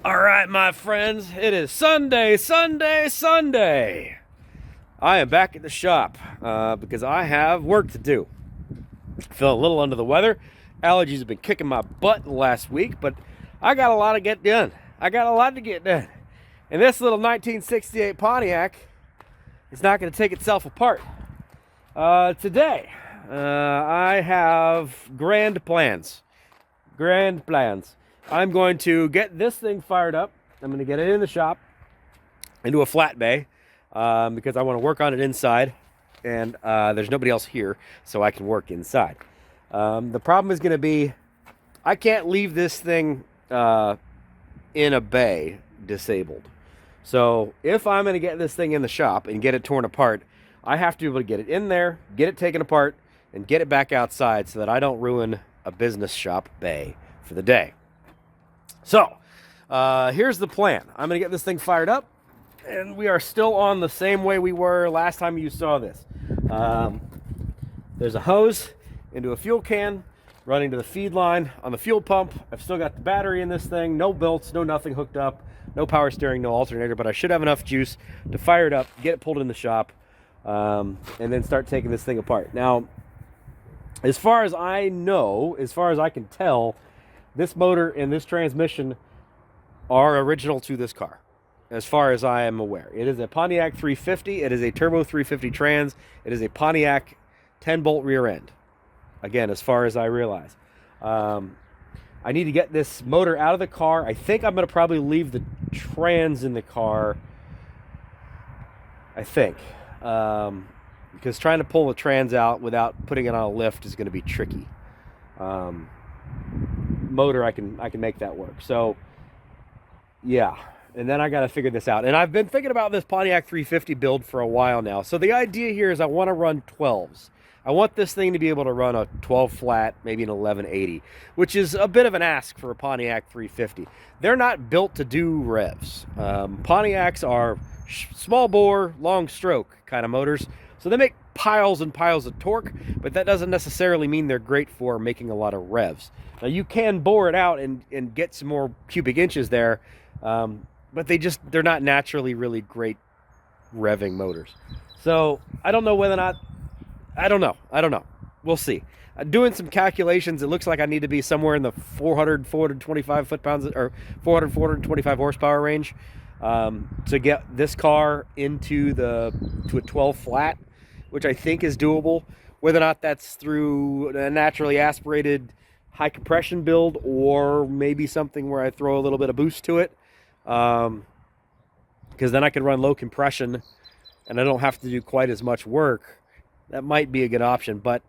All right, my friends, it is Sunday. I am back at the shop because I have work to do. Feeling a little under the weather. Allergies have been kicking my butt last week, but I got a lot to get done. And this little 1968 Pontiac is not going to take itself apart. Today, I have grand plans. I'm going to get this thing fired up. I'm going to get it in the shop into a flat bay because I want to work on it inside, and there's nobody else here, so I can work inside. The problem is going to be I can't leave this thing in a bay disabled. So if I'm going to get this thing in the shop and get it torn apart, I have to be able to get it in there, get it taken apart, and get it back outside so that I don't ruin a business shop bay for the day. So, here's the plan. I'm going to get this thing fired up, and we are still on the same way we were last time you saw this. There's a hose into a fuel can, running to the feed line on the fuel pump. I've still got the battery in this thing, no belts, no nothing hooked up, no power steering, no alternator, but I should have enough juice to fire it up, get it pulled in the shop, and then start taking this thing apart. Now, as far as I know, as far as I can tell, this motor and this transmission are original to this car, as far as I am aware. It is a Pontiac 350. It is a turbo 350 trans. It is a Pontiac 10-bolt rear end. Again, as far as I realize. I need to get this motor out of the car. I think I'm going to probably leave the trans in the car. I think. Because trying to pull the trans out without putting it on a lift is going to be tricky. Motor, I can make that work. So, yeah. And then I got to figure this out. And I've been thinking about this Pontiac 350 build for a while now. So the idea here is I want to run 12s. I want this thing to be able to run a 12 flat, maybe an 1180, which is a bit of an ask for a Pontiac 350. They're not built to do revs. Pontiacs are small bore, long stroke kind of motors. So they make piles and piles of torque, but that doesn't necessarily mean they're great for making a lot of revs. Now you can bore it out and get some more cubic inches there, but they're not naturally really great revving motors. So I don't know whether or not, I don't know. We'll see. Doing some calculations, it looks like I need to be somewhere in the 425 foot-pounds or 425 horsepower range to get this car to a 12 flat, which I think is doable. Whether or not that's through a naturally aspirated high compression build or maybe something where I throw a little bit of boost to it, because then I can run low compression and I don't have to do quite as much work. That might be a good option, but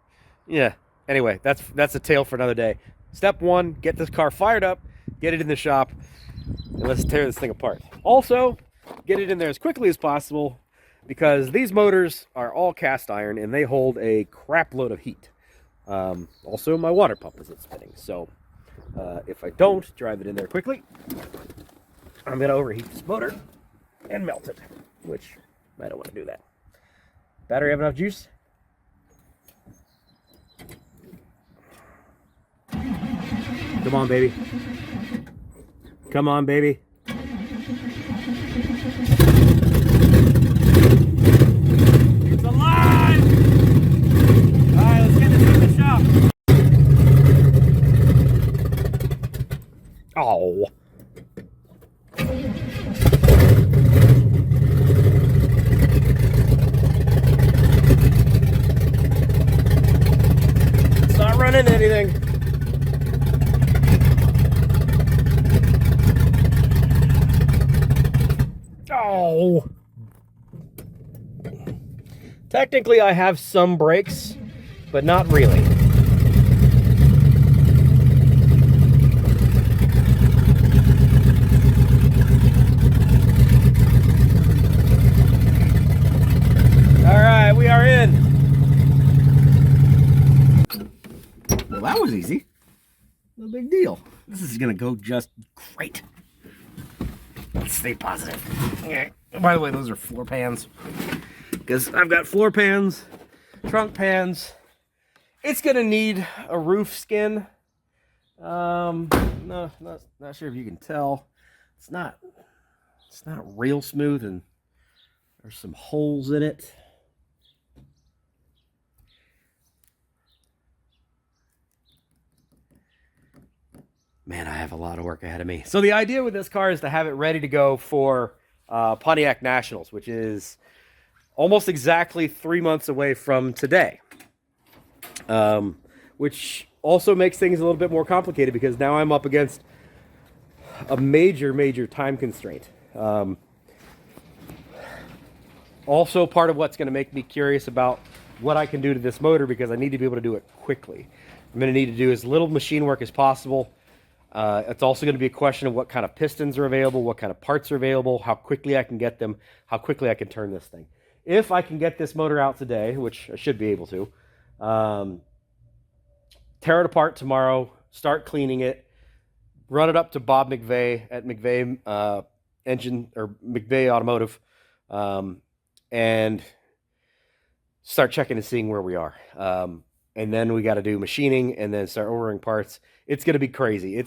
yeah. Anyway, that's a tale for another day. Step one, get this car fired up, get it in the shop, and let's tear this thing apart. Also, get it in there as quickly as possible because these motors are all cast iron and they hold a crap load of heat. Also, my water pump isn't spinning, so if I don't drive it in there quickly, I'm going to overheat this motor and melt it, which I don't want to do that. Battery have enough juice? Come on, baby. Come on, baby. It's alive! Alright, let's get this in the shop. Oh. It's not running anything. Oh. Technically, I have some brakes, but not really. All right, we are in. Well, that was easy. No big deal. This is gonna go just great. Let's stay positive. Yeah. By the way, those are floor pans. Because I've got floor pans, trunk pans. It's gonna need a roof skin. No, not sure if you can tell. it's not real smooth, and there's some holes in it. Man, I have a lot of work ahead of me. So the idea with this car is to have it ready to go for Pontiac Nationals, which is almost exactly 3 months away from today. Which also makes things a little bit more complicated because now I'm up against a major time constraint. Also part of what's going to make me curious about what I can do to this motor, because I need to be able to do it quickly. I'm going to need to do as little machine work as possible. It's also going to be a question of what kind of pistons are available, what kind of parts are available, how quickly I can get them, how quickly I can turn this thing. If I can get this motor out today, which I should be able to, tear it apart tomorrow, start cleaning it, run it up to Bob McVay at McVay Engine or McVay Automotive, and start checking and seeing where we are. And then we got to do machining and then start ordering parts. It's going to be crazy.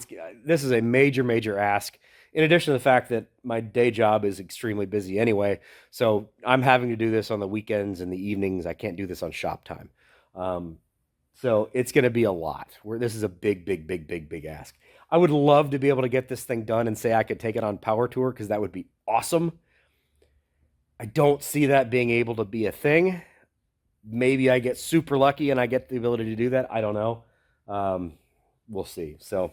This is a major ask, in addition to the fact that my day job is extremely busy anyway. So I'm having to do this on the weekends and the evenings. I can't do this on shop time. So it's going to be a lot. This is a big ask. I would love to be able to get this thing done and say I could take it on power tour, because that would be awesome. I don't see that being able to be a thing. Maybe I get super lucky and I get the ability to do that. I don't know. We'll see. So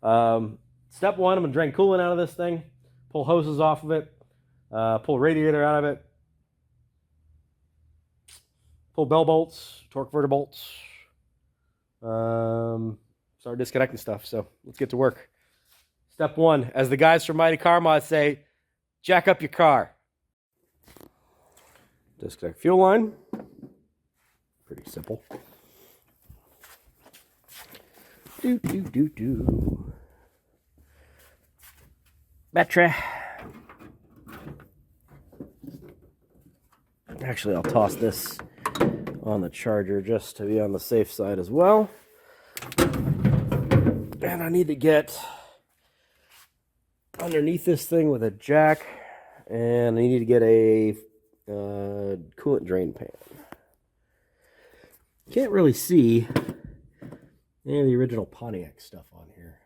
step one, I'm going to drain coolant out of this thing, pull hoses off of it, pull radiator out of it, pull bell bolts, torque converter bolts, start disconnecting stuff. So let's get to work. Step one, as the guys from Mighty Car Mod say, jack up your car. Disconnect fuel line. Pretty simple. Battery. Actually, I'll toss this on the charger just to be on the safe side as well. And I need to get underneath this thing with a jack, and I need to get a coolant drain pan. Can't really see any of the original Pontiac stuff on here,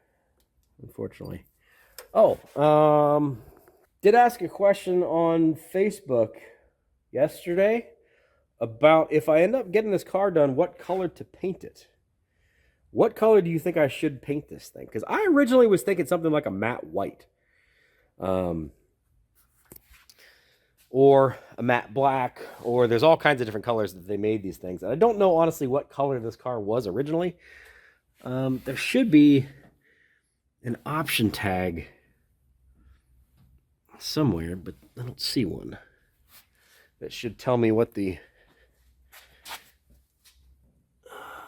unfortunately. Oh, did ask a question on Facebook yesterday about if I end up getting this car done, what color to paint it. What color do you think I should paint this thing? Because I originally was thinking something like a matte white. Or a matte black, or there's all kinds of different colors that they made these things. And I don't know, honestly, what color this car was originally. There should be an option tag somewhere, but I don't see one. That should tell me what the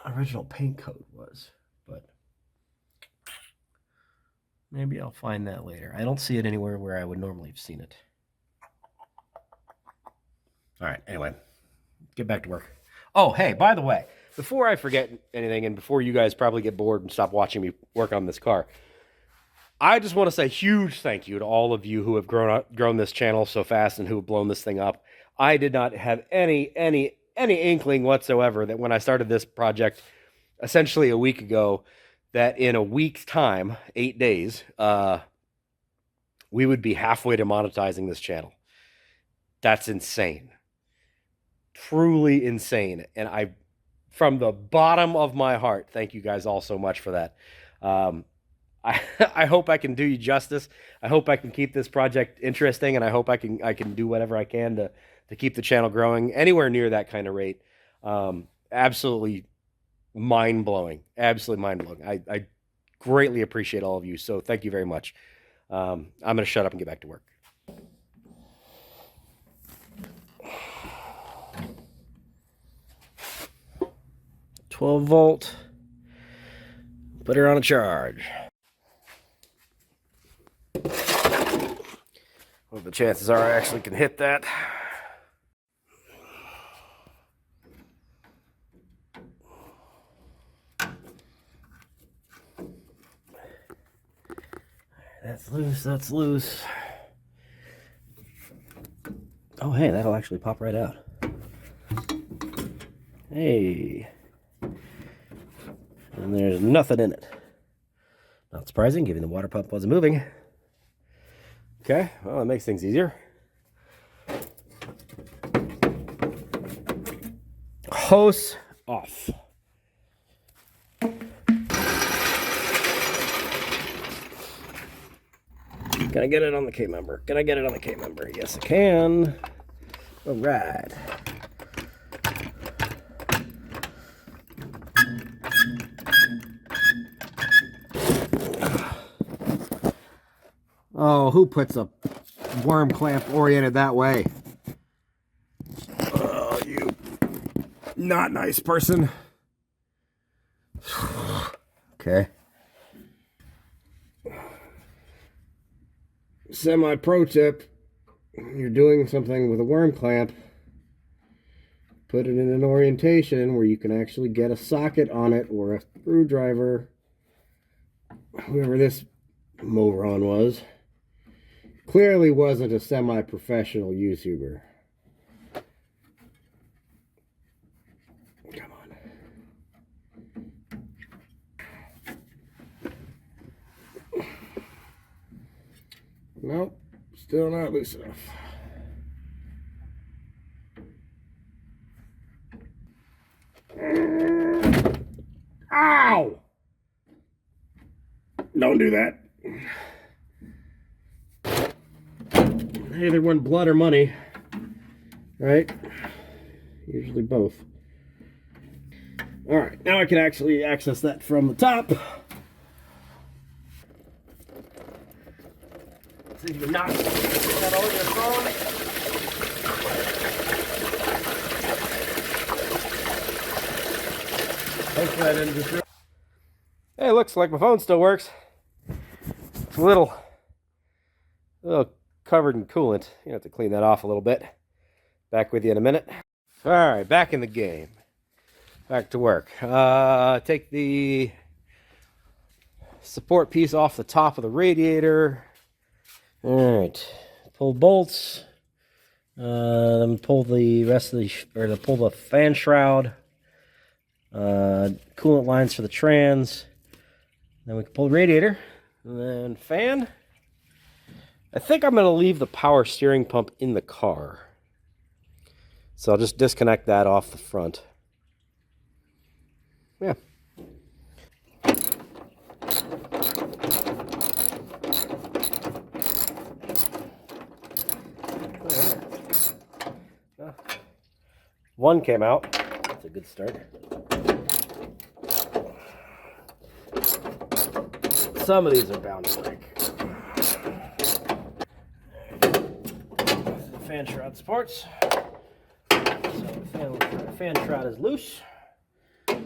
original paint code was. But maybe I'll find that later. I don't see it anywhere where I would normally have seen it. All right, anyway, get back to work. Oh, hey, by the way, before I forget anything and before you guys probably get bored and stop watching me work on this car, I just want to say a huge thank you to all of you who have grown this channel so fast and who have blown this thing up. I did not have any inkling whatsoever that when I started this project essentially a week ago, that in a week's time, 8 days, we would be halfway to monetizing this channel. That's insane. Truly insane. And I, from the bottom of my heart, thank you guys all so much for that. I hope I can do you justice. I hope I can keep this project interesting, and I hope I can do whatever I can to keep the channel growing anywhere near that kind of rate. Absolutely mind-blowing. Absolutely mind-blowing. I greatly appreciate all of you, so thank you very much. I'm going to shut up and get back to work. $12-volt. Put her on a charge. What the chances are I actually can hit that? That's loose, that's loose. Oh, hey, that'll actually pop right out. Hey. And there's nothing in it. Not surprising, given the water pump wasn't moving. Okay, well, that makes things easier. Hose off. Can I get it on the K-member? Can I get it on the K-member? Yes, I can. All right. Oh, who puts a worm clamp oriented that way? Oh, you not nice person. Okay. Semi-pro tip, you're doing something with a worm clamp, put it in an orientation where you can actually get a socket on it or a screwdriver. Whoever this moron was clearly wasn't a semi-professional YouTuber. Come on. Nope, still not loose enough. Ow! Don't do that. Either won blood or money, right? Usually both. All right, now I can actually access that from the top. So you can knock that over your phone. Hopefully I didn't just... Hey, looks like my phone still works. It's a little covered in coolant. You have to clean that off a little bit. Back with you in a minute. All right, back in the game. Back to work. Take the support piece off the top of the radiator. All right, pull bolts. Then pull the rest of the, pull the fan shroud. Coolant lines for the trans. Then we can pull the radiator. And then fan. I think I'm going to leave the power steering pump in the car. So I'll just disconnect that off the front. Yeah. One came out. That's a good start. Some of these are bound to break. Fan shroud supports. So the fan shroud is loose. The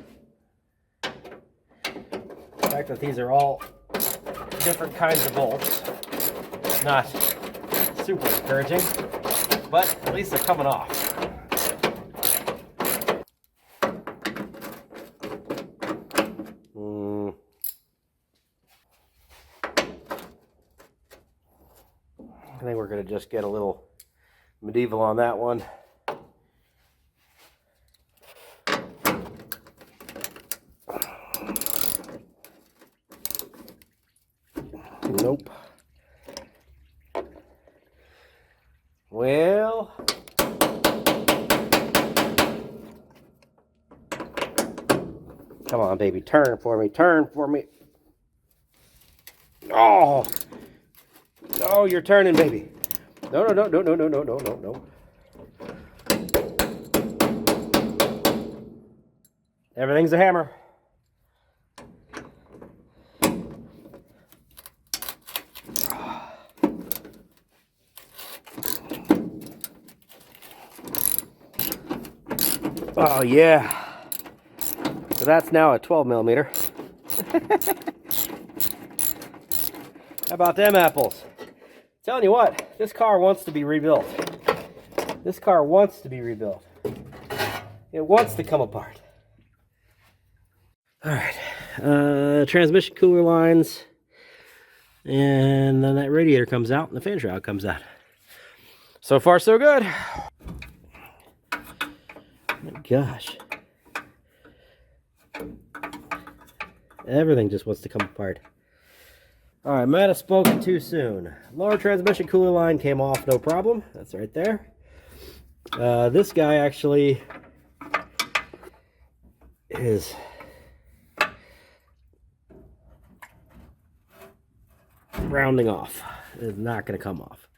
fact that these are all different kinds of bolts, not super encouraging, but at least they're coming off. I think we're going to just get a little medieval on that one. Nope. Well, come on, baby, turn for me, turn for me. Oh, no, you're turning, baby. No, no, no, no, no, no, no, no, no, no. Everything's a hammer. Oh, yeah. So that's now a 12 millimeter. How about them apples? Telling you what, this car wants to be rebuilt. This car wants to be rebuilt. It wants to come apart. All right, transmission cooler lines. And then that radiator comes out and the fan shroud comes out. So far, so good. Oh my gosh. Everything just wants to come apart. All right, might have spoken too soon. Lower transmission cooler line came off, no problem. That's right there. This guy actually is rounding off. It's not going to come off.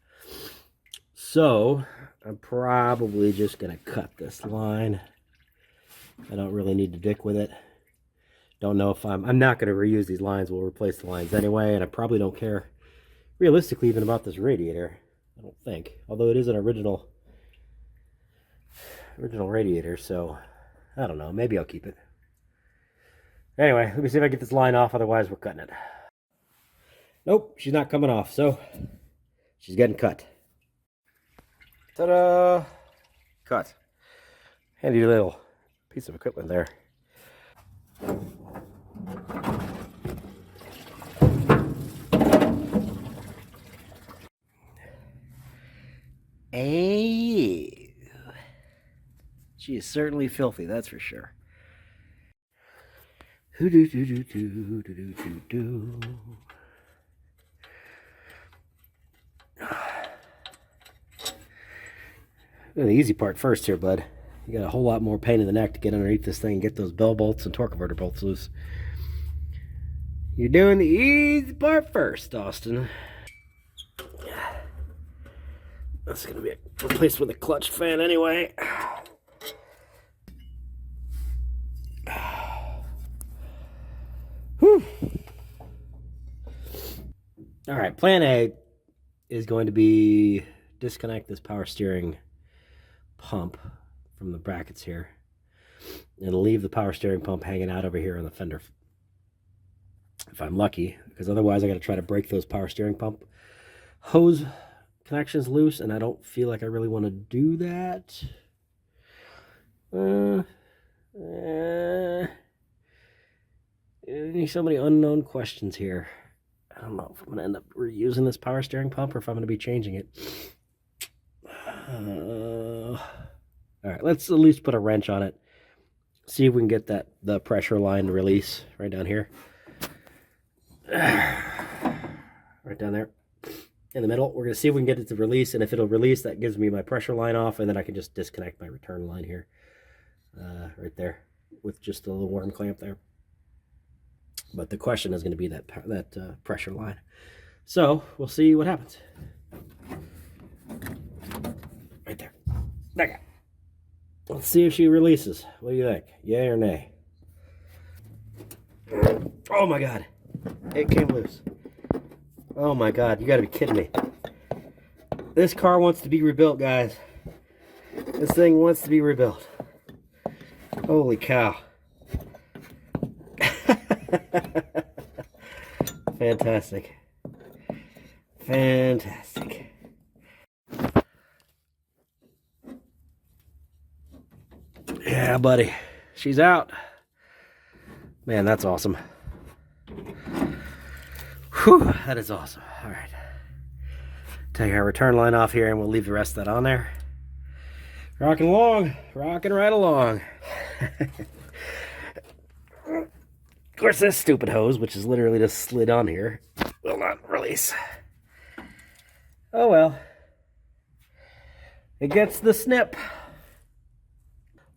So I'm probably just going to cut this line. I don't really need to dick with it. Don't know if I'm not going to reuse these lines. We'll replace the lines anyway, and I probably don't care realistically even about this radiator. I don't think, although it is an original radiator, so I don't know. Maybe I'll keep it. Anyway, let me see if I get this line off. Otherwise, we're cutting it. Nope, she's not coming off, so she's getting cut. Ta-da! Cut. Handy little piece of equipment there. Hey, she is certainly filthy, that's for sure. The easy part first here, bud. You got a whole lot more pain in the neck to get underneath this thing and get those bell bolts and torque converter bolts loose. You're doing the easy part first, Austin. That's going to be replaced with a clutch fan anyway. Whew. All right, plan A is going to be disconnect this power steering pump from the brackets here and leave the power steering pump hanging out over here on the fender if I'm lucky, because otherwise I got to try to break those power steering pump hose connections loose, and I don't feel like I really want to do that. So many unknown questions here. I don't know if I'm going to end up reusing this power steering pump or if I'm going to be changing it. All right, let's at least put a wrench on it. See if we can get the pressure line to release right down here. Right down there in the middle. We're going to see if we can get it to release, and if it'll release, that gives me my pressure line off, and then I can just disconnect my return line here. Right there with just a little worm clamp there. But the question is going to be that pressure line. So we'll see what happens. Right there. Okay. Let's see if she releases. What do you think? Yay or nay? Oh my God. It came loose. Oh my God. You got to be kidding me. This car wants to be rebuilt, guys. This thing wants to be rebuilt. Holy cow. Fantastic. Fantastic. Yeah, buddy. She's out. Man, that's awesome. Whew, that is awesome. All right. Take our return line off here and we'll leave the rest of that on there. Rocking along. Rocking right along. Of course, this stupid hose, which is literally just slid on here, will not release. Oh well. It gets the snip.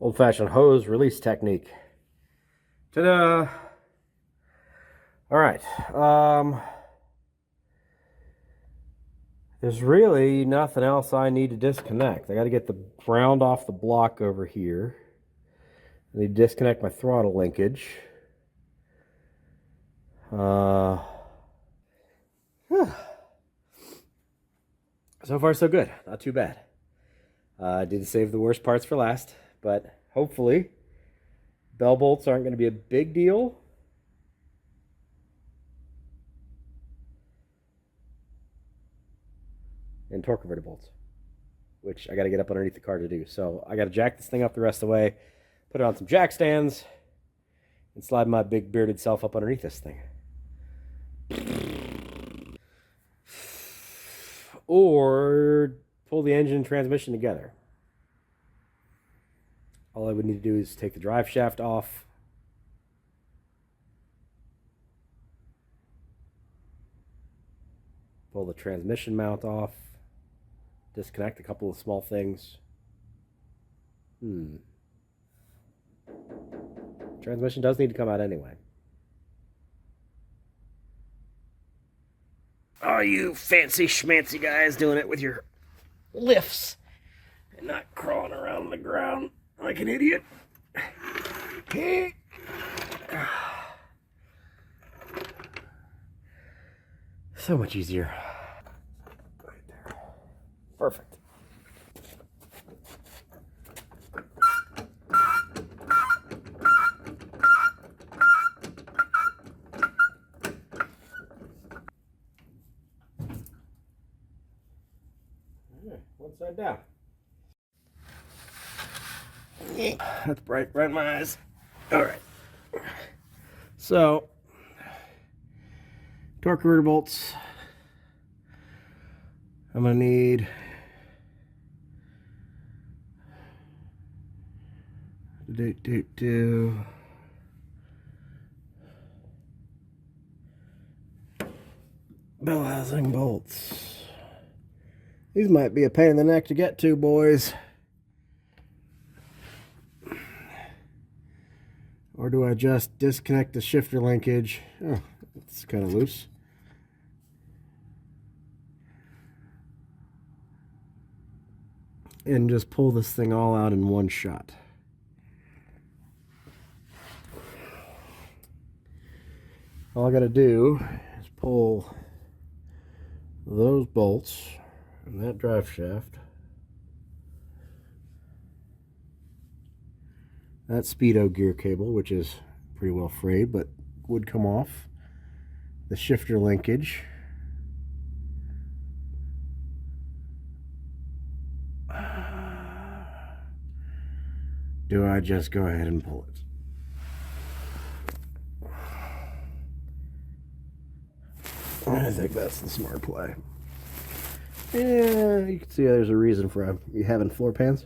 Old-fashioned hose release technique. Ta-da! All right. There's really nothing else I need to disconnect. I got to get the ground off the block over here. I need to disconnect my throttle linkage. So far, so good. Not too bad. I did save the worst parts for last, but hopefully bell bolts aren't going to be a big deal. And torque converter bolts, which I got to get up underneath the car to do. So I got to jack this thing up the rest of the way, put it on some jack stands, and slide my big bearded self up underneath this thing. or pull the engine and transmission together. All I would need to do is take the drive shaft off. Pull the transmission mount off. Disconnect a couple of small things. Transmission does need to come out anyway. Oh, you fancy schmancy guys doing it with your lifts and not crawling around the ground like an idiot. So much easier. Right there. Perfect. One side down. That's bright in my eyes. All right. So, torque converter bolts. I'm gonna need bell housing bolts. These might be a pain in the neck to get to, boys. Or do I just disconnect the shifter linkage? Oh, it's kind of loose. And just pull this thing all out in one shot. All I gotta do is pull those bolts and that drive shaft, that speedo gear cable, which is pretty well frayed but would come off, the shifter linkage, do I just go ahead and pull it? I think that's the smart play. Yeah, you can see there's a reason for you having floor pans.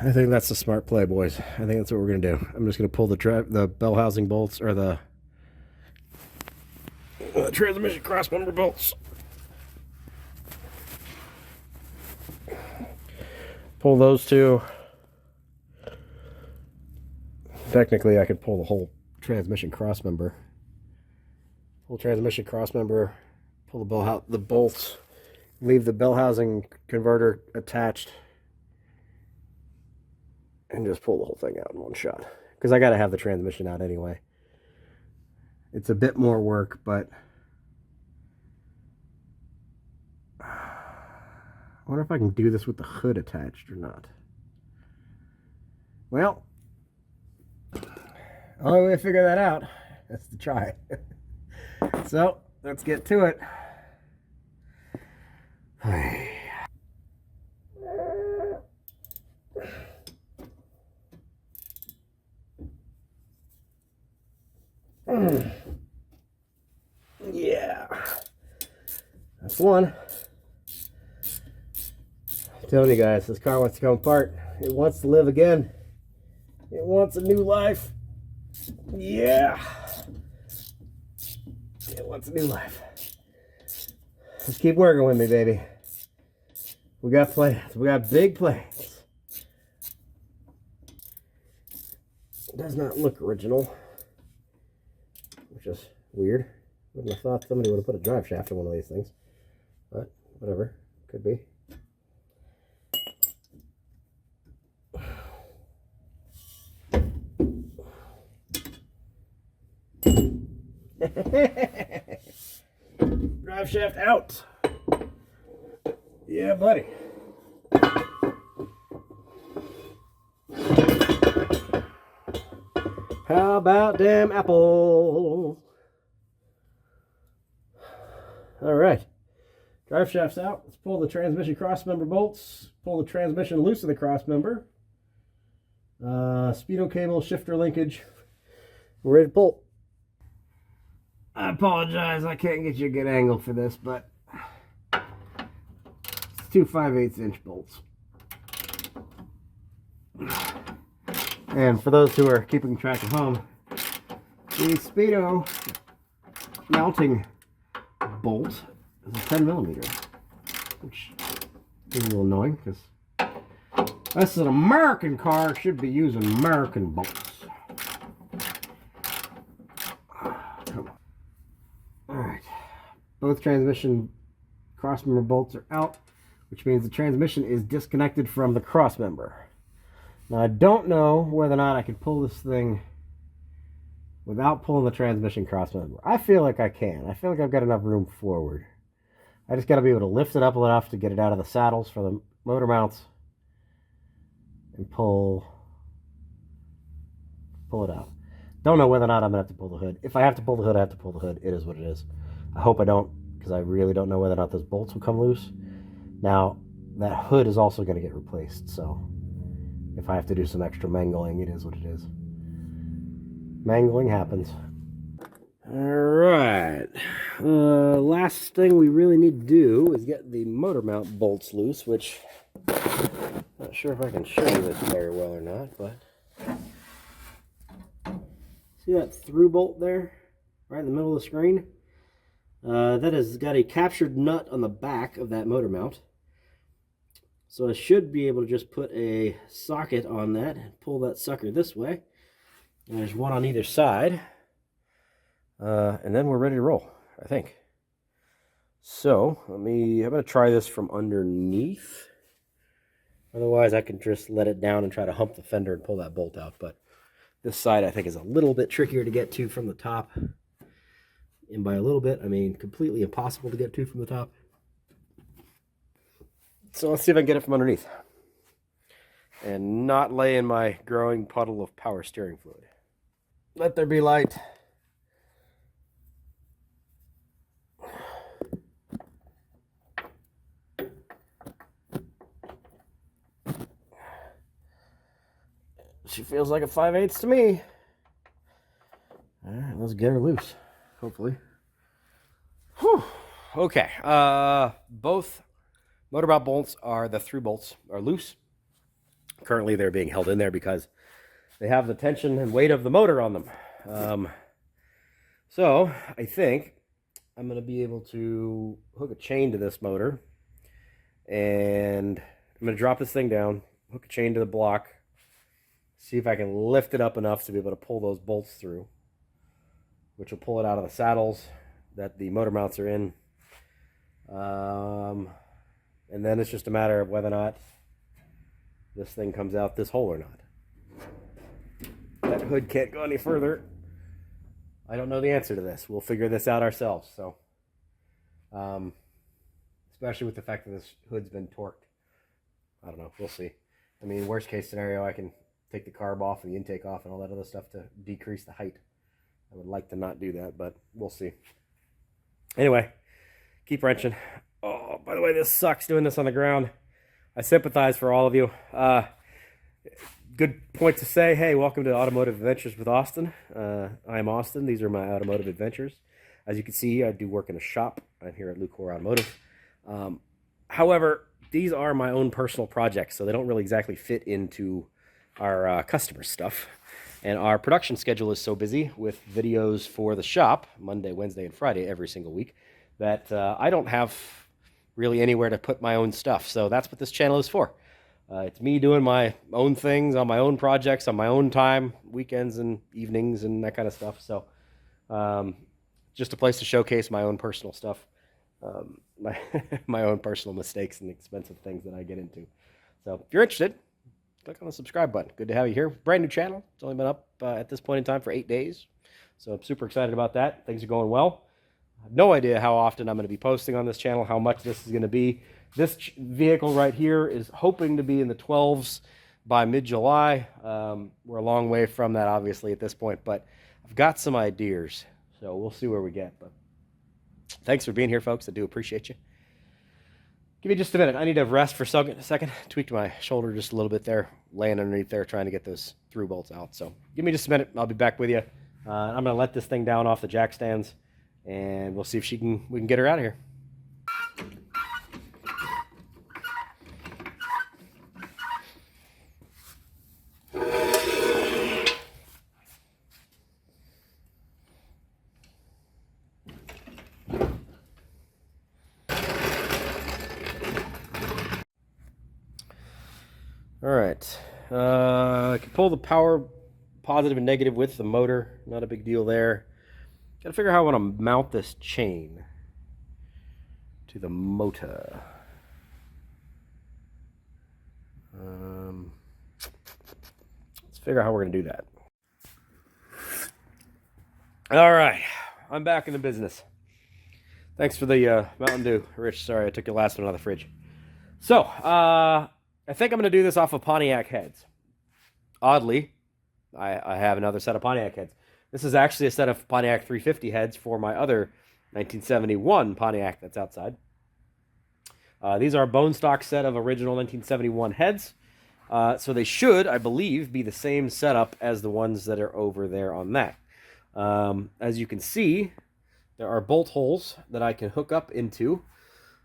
I think that's the smart play, boys. I think that's what we're gonna do. I'm just gonna pull the bell housing bolts, or the transmission crossmember bolts. Pull those two. Technically, I could pull the whole transmission crossmember. Pull transmission crossmember. Pull the bolts, leave the bell housing converter attached, and just pull the whole thing out in one shot. Because I got to have the transmission out anyway. It's a bit more work, but I wonder if I can do this with the hood attached or not. Well, only way to figure that out is to try. So, let's get to it. Yeah, that's one. I'm telling you guys, this car wants to come apart. It wants to live again. It wants a new life. Yeah. It wants a new life. Let's keep working with me, baby. We got plans. We got big plans. It does not look original, which is weird. Wouldn't have thought somebody would have put a drive shaft in one of these things, but whatever. Could be. Drive shaft out. Yeah, buddy. How about them apples? All right. Drive shaft's out. Let's pull the transmission crossmember bolts. Pull the transmission loose of the crossmember. Speedo cable, shifter linkage. We're ready to pull. I apologize, I can't get you a good angle for this, but it's two 5/8 inch bolts. And for those who are keeping track at home, the Speedo mounting bolt is a 10mm, which is a little annoying because this is an American car, should be using American bolts. Come on. Alright, both transmission crossmember bolts are out, which means the transmission is disconnected from the crossmember. Now I don't know whether or not I can pull this thing without pulling the transmission crossmember. I feel like I can. I feel like I've got enough room forward. I just got to be able to lift it up enough to get it out of the saddles for the motor mounts and pull it out. Don't know whether or not I'm going to have to pull the hood. If I have to pull the hood, I have to pull the hood. It is what it is. I hope I don't, because I really don't know whether or not those bolts will come loose. Now, that hood is also going to get replaced, so if I have to do some extra mangling, it is what it is. Mangling happens. Alright. Last thing we really need to do is get the motor mount bolts loose, which I'm not sure if I can show you this very well or not, but see that through bolt there? Right in the middle of the screen? That has got a captured nut on the back of that motor mount. So I should be able to just put a socket on that and pull that sucker this way. And there's one on either side. And then we're ready to roll, I think. So, I'm going to try this from underneath. Otherwise, I can just let it down and try to hump the fender and pull that bolt out. But this side, I think, is a little bit trickier to get to from the top. And by a little bit, I mean completely impossible to get to from the top. So let's see if I can get it from underneath and not lay in my growing puddle of power steering fluid. Let there be light. She feels like a 5/8 to me. All right, let's get her loose, hopefully. Whew. Okay, both motor mount bolts the through bolts are loose. Currently, they're being held in there because they have the tension and weight of the motor on them. So I think I'm going to be able to hook a chain to this motor, and I'm going to drop this thing down, hook a chain to the block, see if I can lift it up enough to be able to pull those bolts through, which will pull it out of the saddles that the motor mounts are in. And then it's just a matter of whether or not this thing comes out this hole or not. That hood can't go any further. I don't know the answer to this. We'll figure this out ourselves. So, especially with the fact that this hood's been torqued. I don't know. We'll see. I mean, worst case scenario, I can take the carb off and the intake off and all that other stuff to decrease the height. I would like to not do that, but we'll see. Anyway, keep wrenching. Oh, by the way, this sucks doing this on the ground. I sympathize for all of you. Good point to say, hey, welcome to Automotive Adventures with Austin. I'm Austin. These are my automotive adventures. As you can see, I do work in a shop. I'm here at Lucore Automotive. However, these are my own personal projects, so they don't really exactly fit into our customer stuff. And our production schedule is so busy with videos for the shop, Monday, Wednesday, and Friday every single week, that I don't have really anywhere to put my own stuff. So that's what this channel is for. It's me doing my own things on my own projects on my own time, weekends and evenings and that kind of stuff. So just a place to showcase my own personal stuff, my own personal mistakes and expensive things that I get into. So if you're interested, click on the subscribe button. Good to have you here. Brand new channel. It's only been up at this point in time for 8 days. So I'm super excited about that. Things are going well. I have no idea how often I'm going to be posting on this channel, how much this is going to be. This vehicle right here is hoping to be in the 12s by mid-July. We're a long way from that, obviously, at this point, but I've got some ideas, so we'll see where we get. But thanks for being here, folks. I do appreciate you. Give me just a minute. I need to rest for a second. Tweaked my shoulder just a little bit there, laying underneath there, trying to get those through bolts out. So give me just a minute. I'll be back with you. I'm going to let this thing down off the jack stands and we'll see if we can get her out of here. All right, I can pull the power positive and negative with the motor. Not a big deal there. Gotta figure out how I want to mount this chain to the motor. Let's figure out how we're gonna do that. All right, I'm back in the business. Thanks for the Mountain Dew, Rich. Sorry, I took your last one out of the fridge. So, I think I'm going to do this off of Pontiac heads. Oddly, I have another set of Pontiac heads. This is actually a set of Pontiac 350 heads for my other 1971 Pontiac that's outside. These are a bone stock set of original 1971 heads. So they should, I believe, be the same setup as the ones that are over there on that. As you can see, there are bolt holes that I can hook up into.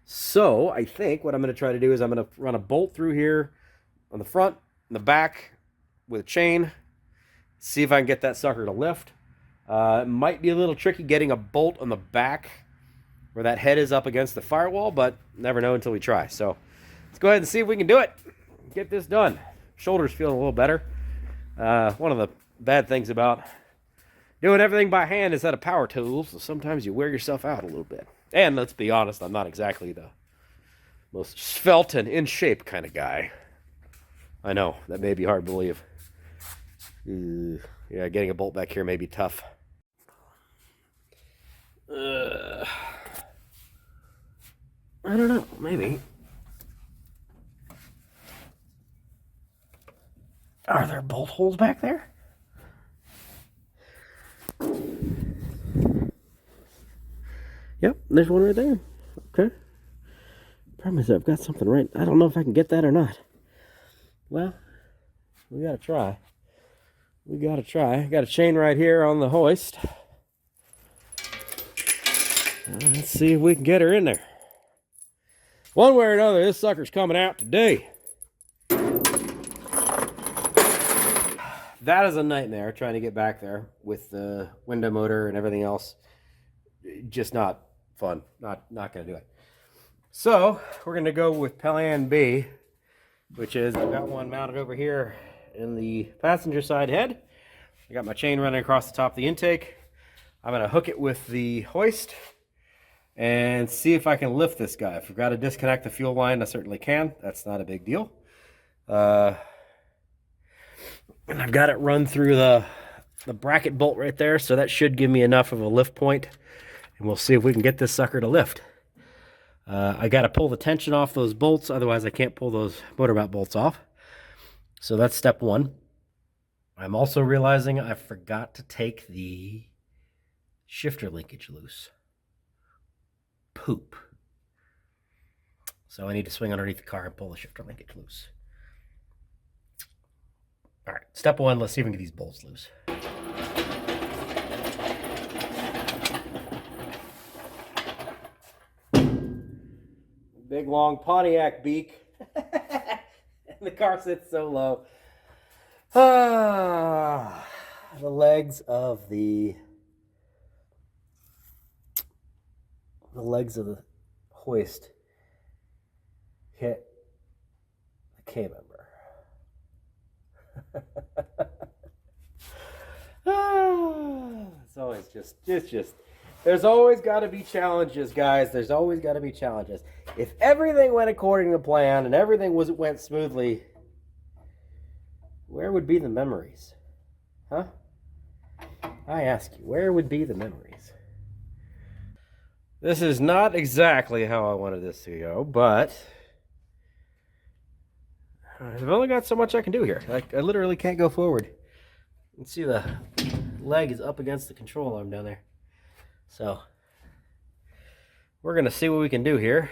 So I think what I'm going to try to do is I'm going to run a bolt through here on the front and the back with a chain. See if I can get that sucker to lift. It might be a little tricky getting a bolt on the back where that head is up against the firewall, but never know until we try. So let's go ahead and see if we can do it. Get this done. Shoulder's feeling a little better. One of the bad things about doing everything by hand instead of power tools, so sometimes you wear yourself out a little bit. And let's be honest, I'm not exactly the most svelte and in shape kind of guy. I know, that may be hard to believe. Yeah, getting a bolt back here may be tough. I don't know, maybe. Are there bolt holes back there? Yep, there's one right there. Okay. Problem is I've got something right. I don't know if I can get that or not. Well, we gotta try. We gotta try. Got a chain right here on the hoist. Let's see if we can get her in there. One way or another, this sucker's coming out today. That is a nightmare trying to get back there with the window motor and everything else. Just not fun. Not going to do it. So we're going to go with plan B, which is I've got one mounted over here in the passenger side head. I got my chain running across the top of the intake. I'm going to hook it with the hoist and see if I can lift this guy. If I've got to disconnect the fuel line, I certainly can. That's not a big deal. And I've got it run through the bracket bolt right there, so that should give me enough of a lift point. And we'll see if we can get this sucker to lift. I got to pull the tension off those bolts, otherwise I can't pull those motor mount bolts off. So that's step one. I'm also realizing I forgot to take the shifter linkage loose. Poop. So I need to swing underneath the car and pull the shifter linkage loose. All right, step one, let's see if we can get these bolts loose. Big long Pontiac beak. And the car sits so low. The legs of the hoist hit the K-member. It's always just there's always got to be challenges, guys. There's always got to be challenges. If everything went according to plan and everything went smoothly, where would be the memories? Huh? I ask you, where would be the memories? This is not exactly how I wanted this to go, but I've only got so much I can do here. I literally can't go forward. You can see the leg is up against the control arm down there. So we're going to see what we can do here.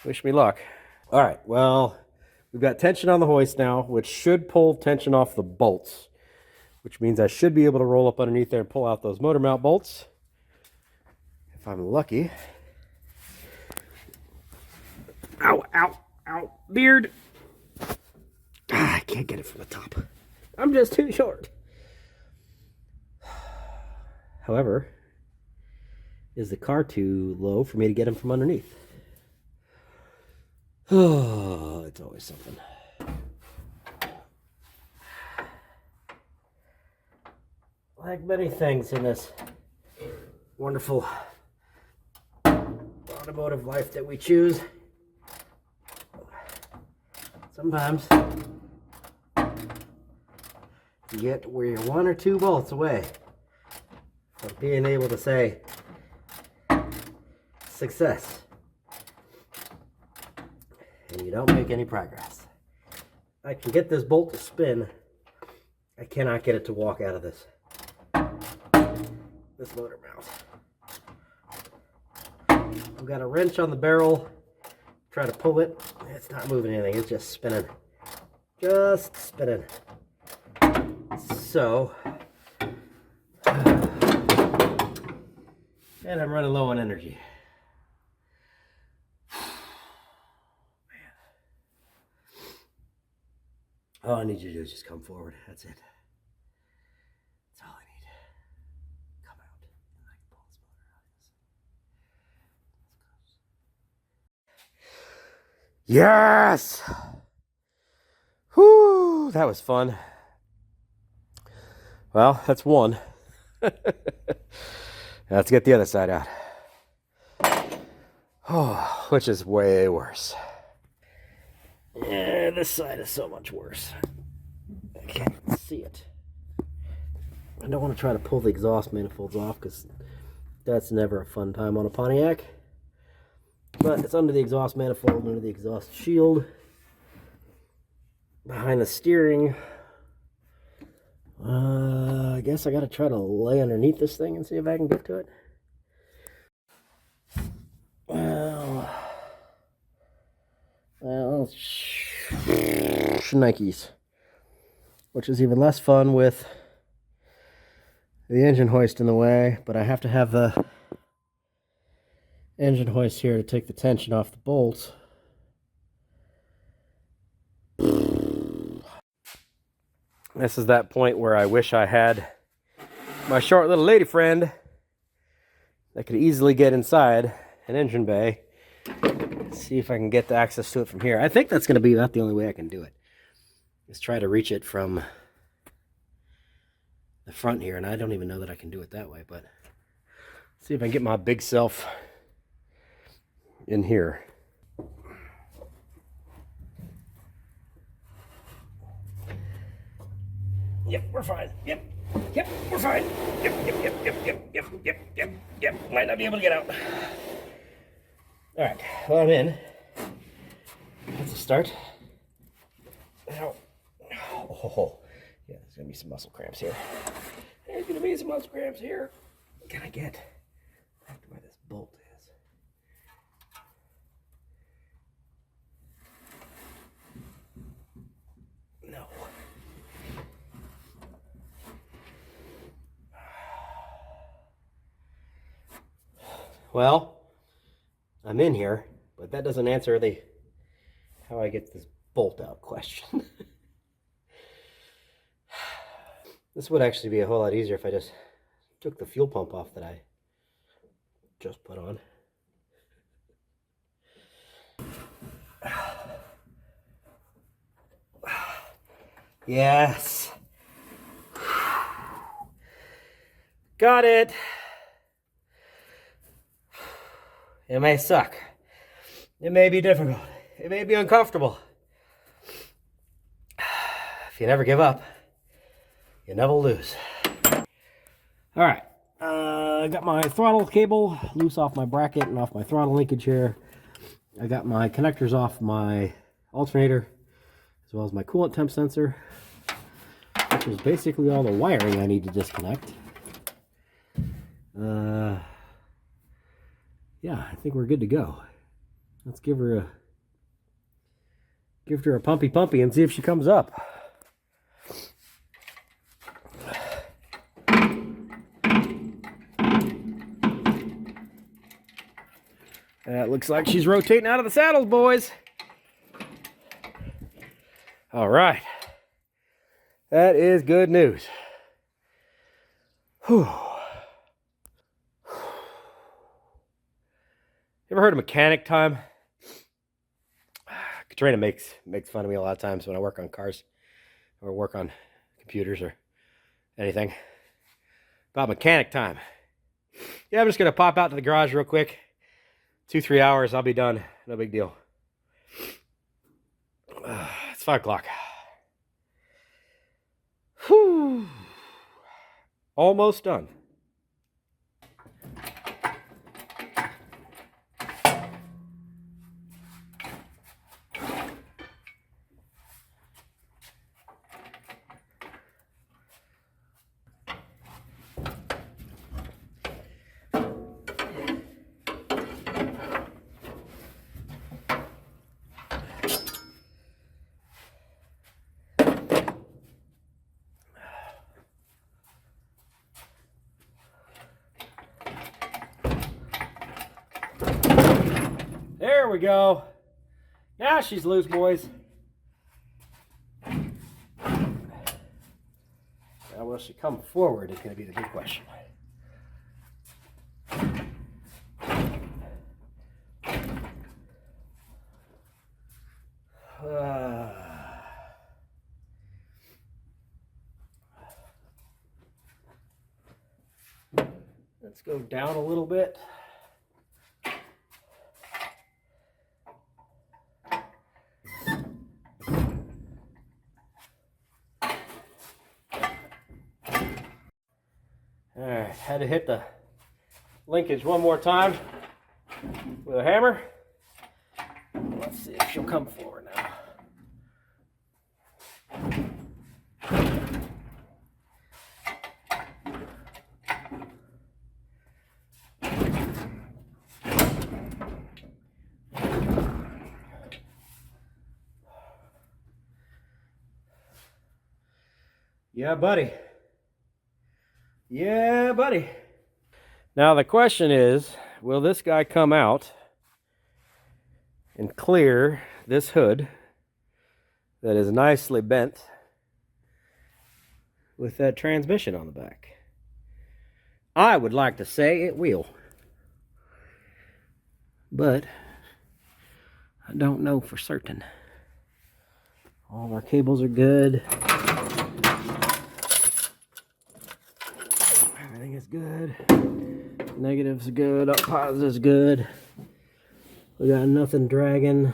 Wish me luck. All right, well, we've got tension on the hoist now, which should pull tension off the bolts, which means I should be able to roll up underneath there and pull out those motor mount bolts if I'm lucky. Ow, ow, ow, beard. I can't get it from the top. I'm just too short. However, is the car too low for me to get him from underneath? Oh, it's always something. Like many things in this wonderful automotive life that we choose, sometimes you get where you're 1 or 2 bolts away from being able to say success, and you don't make any progress. I can get this bolt to spin. I cannot get it to walk out of this motor mount. I've got a wrench on the barrel, try to pull it. It's not moving anything, it's just spinning. Just spinning. So, and I'm running low on energy. Man. All I need you to do is just come forward. That's it. That's all I need. Come out. And I can pull this motor out of this. Yes! Whew, that was fun. Well, that's one. Let's get the other side out. Oh, which is way worse. Yeah, this side is so much worse. I can't see it. I don't want to try to pull the exhaust manifolds off because that's never a fun time on a Pontiac. But it's under the exhaust manifold, under the exhaust shield, behind the steering. I guess I gotta try to lay underneath this thing and see if I can get to it. Well, Nikes, which is even less fun with the engine hoist in the way, but I have to have the engine hoist here to take the tension off the bolts. This is that point where I wish I had my short little lady friend that could easily get inside an engine bay. See if I can get the access to it from here. I think that's going to be about the only way I can do it, is try to reach it from the front here, and I don't even know that I can do it that way, but see if I can get my big self in here. Yep, we're fine. Yep, we're fine. Yep. Might not be able to get out. All right, well, I'm in. That's a start. Ow. Oh, yeah, there's gonna be some muscle cramps here. There's gonna be some muscle cramps here. Can I get back to where this bolt is? No. Well, I'm in here, but that doesn't answer the how I get this bolt out question. This would actually be a whole lot easier if I just took the fuel pump off that I just put on. Yes. Got it. It may suck. It may be difficult. It may be uncomfortable. If you never give up, you never lose. All right. I got my throttle cable loose off my bracket and off my throttle linkage here. I got my connectors off my alternator, as well as my coolant temp sensor, which is basically all the wiring I need to disconnect. Yeah, I think we're good to go. Let's give her a pumpy and see if she comes up. That looks like she's rotating out of the saddles, boys. All right. That is good news. Whew. You ever heard of mechanic time? Katrina makes fun of me a lot of times when I work on cars or work on computers or anything. About mechanic time. Yeah, I'm just going to pop out to the garage real quick. 2-3 hours, I'll be done. No big deal. It's 5 o'clock. Whew. Almost done. There we go. Now she's loose, boys. Now will she come forward is going to be the big question. Let's go down a little bit. Alright, had to hit the linkage one more time with a hammer. Let's see if she'll come forward now. Yeah, buddy. Yeah, buddy. Now the question is, will this guy come out and clear this hood that is nicely bent with that transmission on the back? I would like to say it will, but I don't know for certain. All of our cables are good. Everything is good. Negative's good. Up positive's good. We got nothing dragging.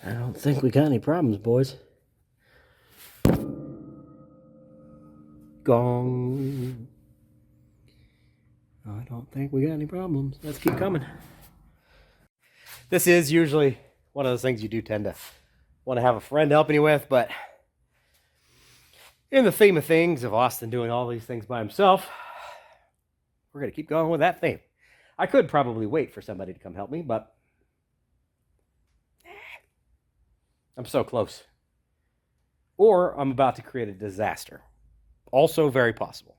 I don't think we got any problems, boys. Gong. I don't think we got any problems. Let's keep coming. This is usually one of those things you do tend to want to have a friend helping you with, but in the theme of things of Austin doing all these things by himself, we're going to keep going with that theme. I could probably wait for somebody to come help me, but I'm so close. Or I'm about to create a disaster. Also very possible.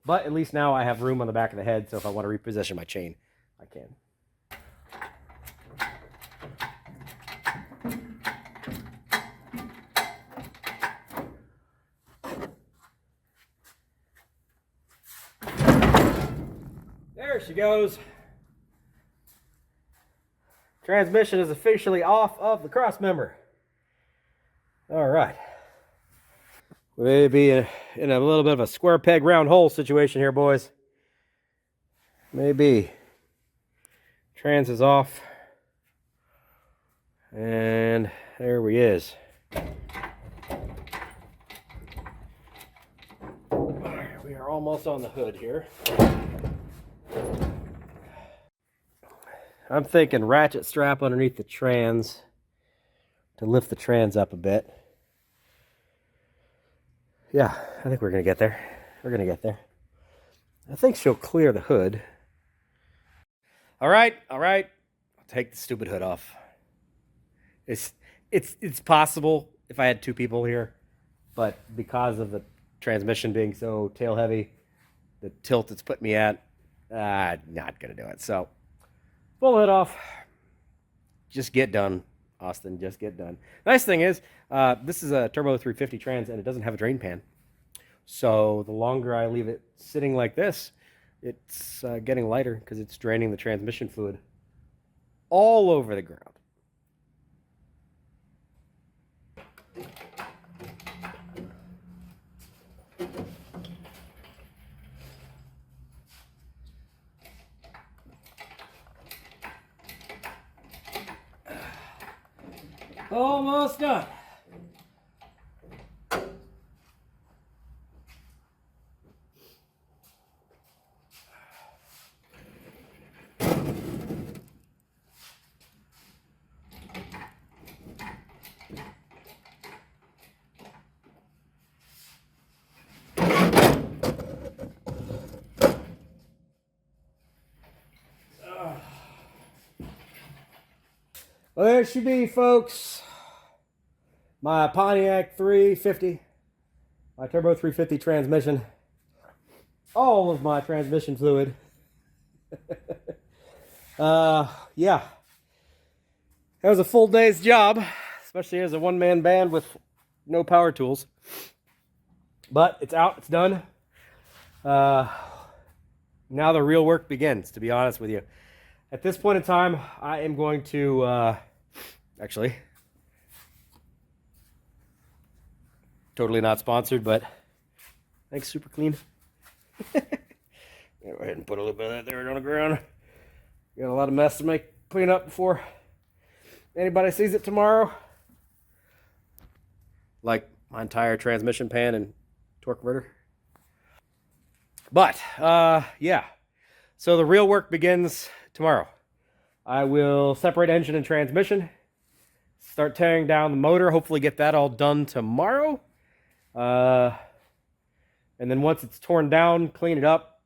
But at least now I have room on the back of the head, so if I want to reposition my chain, I can. There she goes. Transmission is officially off of the cross member. All right. We may be in a little bit of a square peg round hole situation here, boys. Maybe. Trans is off. And there we is. All right, we are almost on the hood here. I'm thinking ratchet strap underneath the trans to lift the trans up a bit. Yeah, I think we're going to get there. We're going to get there. I think she'll clear the hood. All right. I'll take the stupid hood off. It's possible if I had two people here, but because of the transmission being so tail heavy, the tilt it's put me at, not gonna do it. So pull the hood off. Just get done, Austin. Just get done. Nice thing is, this is a turbo 350 trans, and it doesn't have a drain pan. So the longer I leave it sitting like this, it's getting lighter because it's draining the transmission fluid all over the ground. Almost done. Well, there she be, folks. My Pontiac 350, my turbo 350 transmission. All of my transmission fluid. Yeah. That was a full day's job, especially as a one-man band with no power tools. But it's out, it's done. Now the real work begins, to be honest with you. At this point in time, I am going to, actually, totally not sponsored, but thanks, Super Clean. Go ahead and put a little bit of that there on the ground. Got a lot of mess to clean up before anybody sees it tomorrow. Like my entire transmission pan and torque converter. But, yeah. So the real work begins tomorrow. I will separate engine and transmission. Start tearing down the motor. Hopefully get that all done tomorrow. And then once it's torn down, clean it up.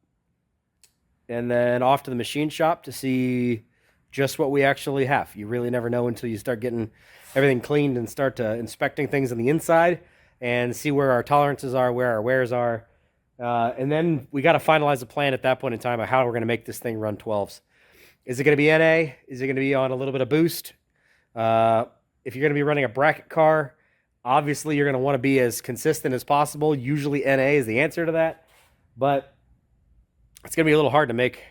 And then off to the machine shop to see just what we actually have. You really never know until you start getting everything cleaned and start inspecting things on the inside and see where our tolerances are, where our wears are. And then we got to finalize a plan at that point in time of how we're going to make this thing run 12s. Is it going to be NA? Is it going to be on a little bit of boost? If you're going to be running a bracket car, obviously you're going to want to be as consistent as possible. Usually NA is the answer to that. But it's going to be a little hard to make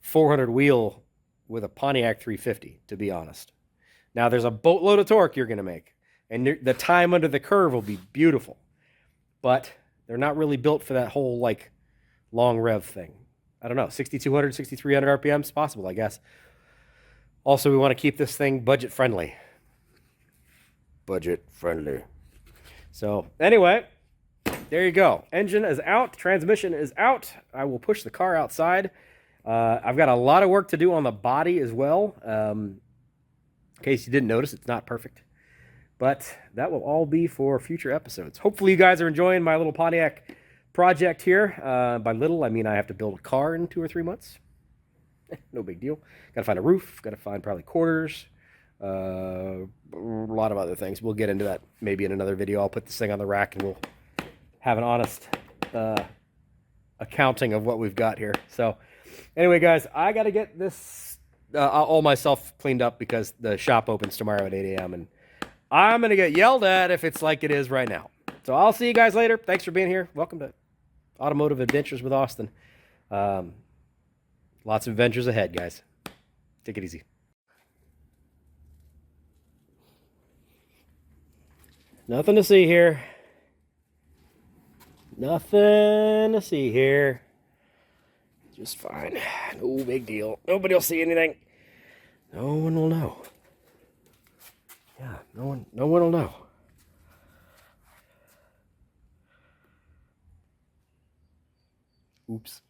400 wheel with a Pontiac 350, to be honest. Now, there's a boatload of torque you're going to make. And the time under the curve will be beautiful. But they're not really built for that whole, like, long rev thing. I don't know, 6,200, 6,300 RPMs? Possible, I guess. Also, we want to keep this thing budget-friendly. Budget-friendly. So, anyway, there you go. Engine is out. Transmission is out. I will push the car outside. I've got a lot of work to do on the body as well. In case you didn't notice, it's not perfect. But that will all be for future episodes. Hopefully you guys are enjoying my little Pontiac project here. By little, I mean I have to build a car in 2 or 3 months. No big deal. Got to find a roof. Got to find probably quarters. A lot of other things. We'll get into that maybe in another video. I'll put this thing on the rack and we'll have an honest accounting of what we've got here. So anyway, guys, I got to get this all myself cleaned up because the shop opens tomorrow at 8 a.m. and I'm going to get yelled at if it's like it is right now. So I'll see you guys later. Thanks for being here. Welcome to Automotive Adventures with Austin. Lots of adventures ahead, guys. Take it easy. Nothing to see here. Nothing to see here. Just fine. No big deal. Nobody will see anything. No one will know. Yeah, no one will know. Oops.